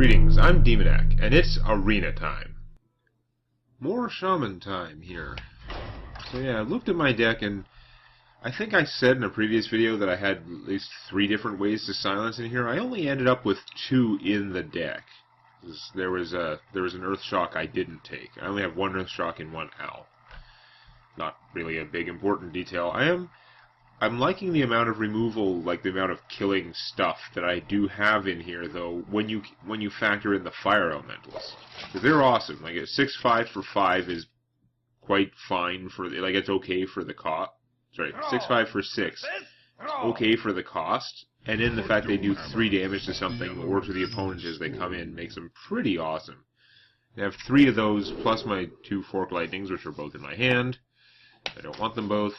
Greetings, I'm Demonac, and it's arena time. More Shaman time here. So yeah, I looked at my deck, and I think I said in a previous video that I had at least 3 different ways to silence in here. I only ended up with 2 in the deck. There was an Earth Shock I didn't take. I only have 1 Earth Shock and 1 Owl. Not really a big important detail. I'm liking the amount of removal, like the amount of killing stuff that I do have in here, though, when you factor in the fire elementals. Because they're awesome. Like a 6/5 for 5 is quite fine for like it's okay for the cost. Sorry, 6/5 for 6. It's okay for the cost, and then the fact they do 3 damage to something or to the opponent as they come in makes them pretty awesome. I have 3 of those plus my 2 Fork Lightnings, which are both in my hand. I don't want them both.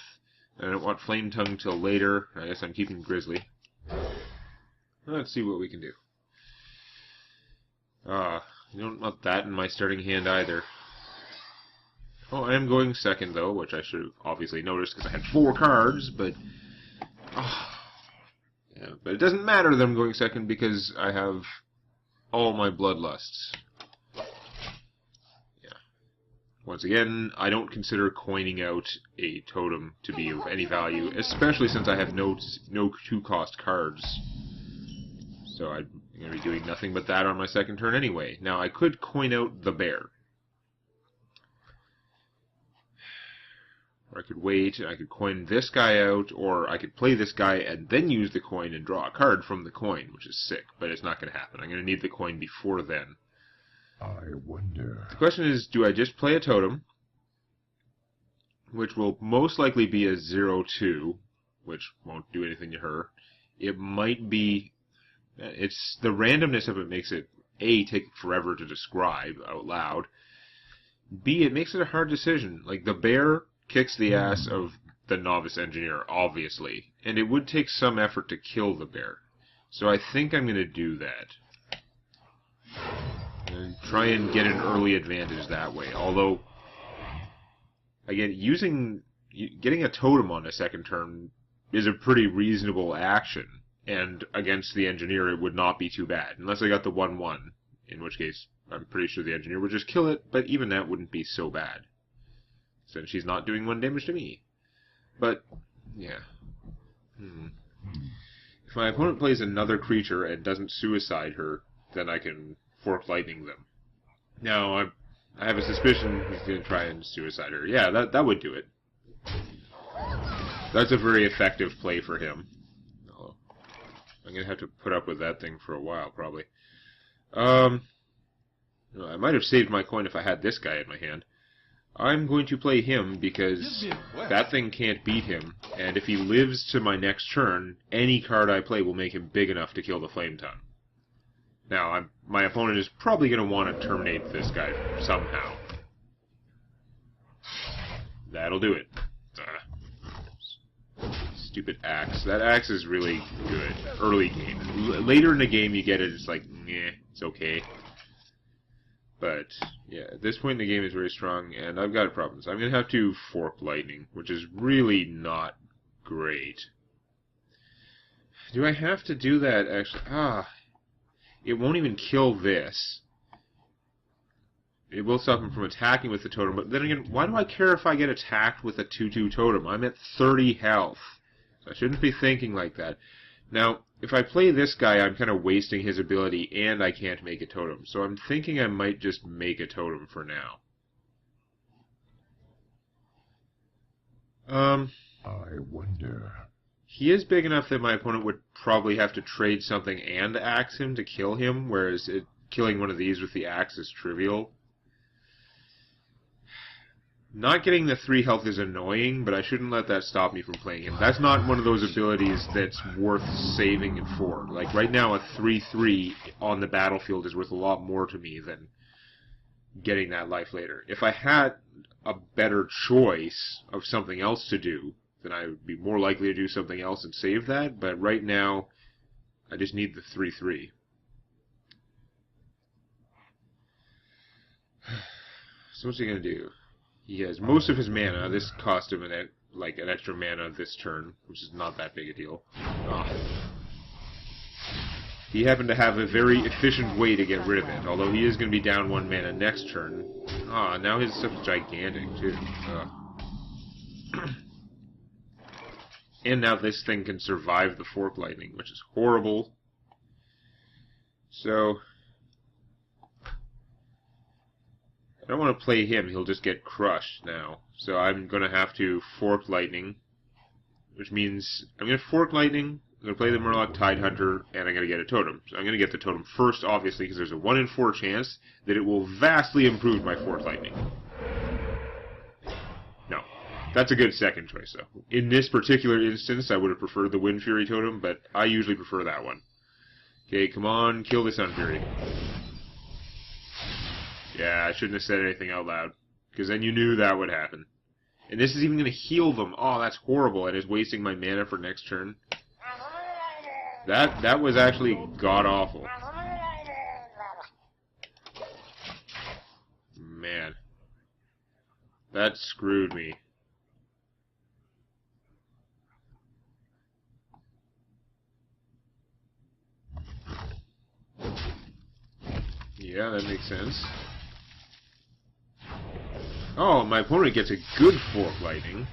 I don't want Flame Tongue till later. I guess I'm keeping Grizzly. Let's see what we can do. You don't want that in my starting hand either. Oh, I am going second though, which I should have obviously noticed because I had 4 cards, but... yeah, but it doesn't matter that I'm going second because I have all my Bloodlusts. Once again, I don't consider coining out a totem to be of any value, especially since I have no 2-cost cards. So I'm going to be doing nothing but that on my second turn anyway. Now, I could coin out the bear. Or I could wait, and I could coin this guy out, or I could play this guy and then use the coin and draw a card from the coin, which is sick, but it's not going to happen. I'm going to need the coin before then. I wonder. The question is, do I just play a totem, which will most likely be a 0/2, which won't do anything to her. It might be... It's the randomness of it makes it, A, take forever to describe out loud. B, it makes it a hard decision. Like, the bear kicks the ass of the novice engineer, obviously, and it would take some effort to kill the bear. So I think I'm going to do that. And try and get an early advantage that way. Although, again, getting a totem on a second turn is a pretty reasonable action. And against the engineer, it would not be too bad. Unless I got the 1/1, in which case I'm pretty sure the engineer would just kill it, but even that wouldn't be so bad. Since she's not doing 1 damage to me. But, yeah. If my opponent plays another creature and doesn't suicide her, then I can Fork Lightning them. Now, I have a suspicion he's going to try and suicide her. Yeah, that would do it. That's a very effective play for him. Oh, I'm going to have to put up with that thing for a while, probably. I might have saved my coin if I had this guy in my hand. I'm going to play him because that thing can't beat him, and if he lives to my next turn, any card I play will make him big enough to kill the Flame Tongue. Now, my opponent is probably going to want to terminate this guy somehow. That'll do it. Stupid axe. That axe is really good. Early game. Later in the game you get it, it's like, meh, it's okay. But, yeah, at this point in the game is very strong, and I've got problems. I'm going to have to Fork Lightning, which is really not great. Do I have to do that, actually? It won't even kill this. It will stop him from attacking with the totem, but then again, why do I care if I get attacked with a 2/2 totem? I'm at 30 health. So I shouldn't be thinking like that. Now, if I play this guy, I'm kind of wasting his ability, and I can't make a totem. So I'm thinking I might just make a totem for now. I wonder. He is big enough that my opponent would probably have to trade something and axe him to kill him, whereas killing one of these with the axe is trivial. Not getting the 3 health is annoying, but I shouldn't let that stop me from playing him. That's not one of those abilities that's worth saving it for. Like, right now, a 3/3 on the battlefield is worth a lot more to me than getting that life later. If I had a better choice of something else to do, then I would be more likely to do something else and save that, but right now, I just need the 3/3. So what's he going to do? He has most of his mana. This cost him an extra mana this turn, which is not that big a deal. he happened to have a very efficient way to get rid of it, although he is going to be down 1 mana next turn. Ah, now his stuff is gigantic, too. And now this thing can survive the Fork Lightning, which is horrible. So, I don't want to play him, he'll just get crushed now. So I'm going to have to Fork Lightning, which means I'm going to Fork Lightning, I'm going to play the Murloc Tidehunter, and I'm going to get a totem. So I'm going to get the totem first, obviously, because there's a 1 in 4 chance that it will vastly improve my Fork Lightning. No. That's a good second choice, though. In this particular instance, I would have preferred the Wind Fury totem, but I usually prefer that one. Okay, come on, kill the Sun Fury. Yeah, I shouldn't have said anything out loud, because then you knew that would happen. And this is even going to heal them. Oh, that's horrible, and is wasting my mana for next turn. That was actually god-awful. Man. That screwed me. Yeah, that makes sense. Oh, my opponent gets a good Fork Lightning.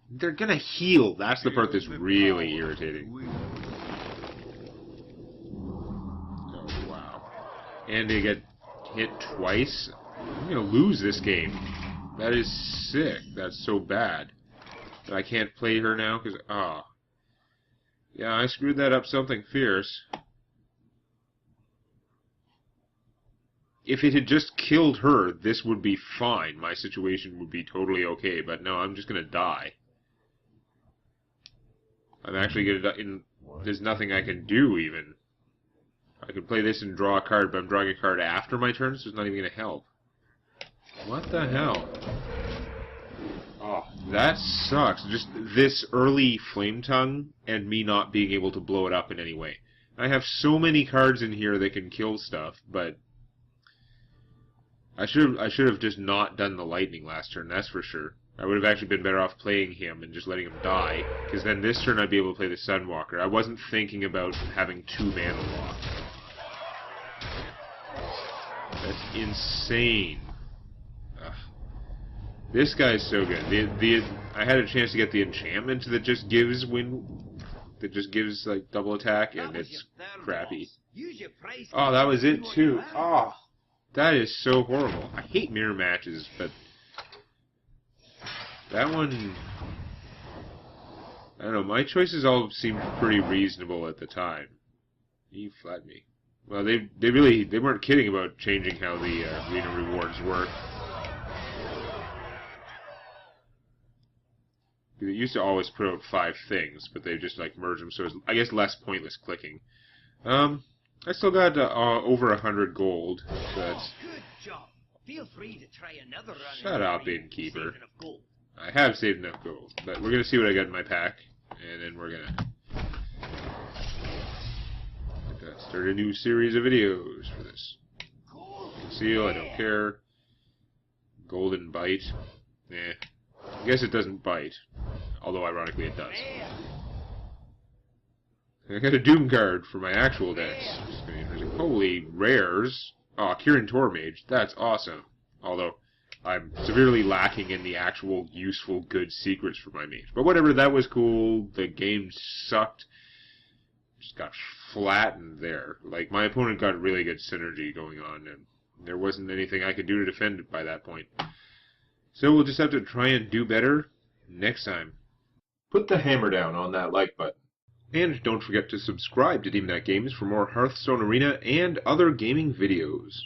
They're gonna heal. That's the part that's really irritating. Oh, wow. And they get hit twice? I'm gonna lose this game. That is sick. That's so bad. But I can't play her now because... Ah. Yeah, I screwed that up something fierce. If it had just killed her, this would be fine. My situation would be totally okay. But no, I'm just gonna die. I'm actually gonna die. There's nothing I can do, even. I could play this and draw a card, but I'm drawing a card after my turn, so it's not even gonna help. What the hell? Oh, that sucks. Just this early Flame Tongue and me not being able to blow it up in any way. I have so many cards in here that can kill stuff, but I should have just not done the lightning last turn, that's for sure. I would have actually been better off playing him and just letting him die, because then this turn I'd be able to play the Sunwalker. I wasn't thinking about having 2 mana lock. That's insane. Ugh. This guy's so good. I had a chance to get the enchantment that just gives like double attack, and it's crappy. Oh, that was it too. Oh, that is so horrible. I hate mirror matches, but that one, I don't know. My choices all seemed pretty reasonable at the time. He flattened me. Well, they weren't kidding about changing how the arena rewards work. It used to always put out 5 things, but they just like merged them, so it's, I guess, less pointless clicking. I still got over 100 gold, so that's... Good job. Feel free to try another run. Shut up, Innkeeper. I have saved enough gold, but we're gonna see what I got in my pack, and then we're gonna start a new series of videos for this. Conceal, I don't care. Golden Bite. Eh. I guess it doesn't bite. Although, ironically, it does. I got a Doom card for my actual decks. Holy rares. Oh, Kirin Tormage. That's awesome. Although, I'm severely lacking in the actual useful good secrets for my mage. But whatever, that was cool. The game sucked. Just got flattened there. Like, my opponent got really good synergy going on, and there wasn't anything I could do to defend it by that point. So we'll just have to try and do better next time. Put the hammer down on that like button. And don't forget to subscribe to Demonac Games for more Hearthstone Arena and other gaming videos.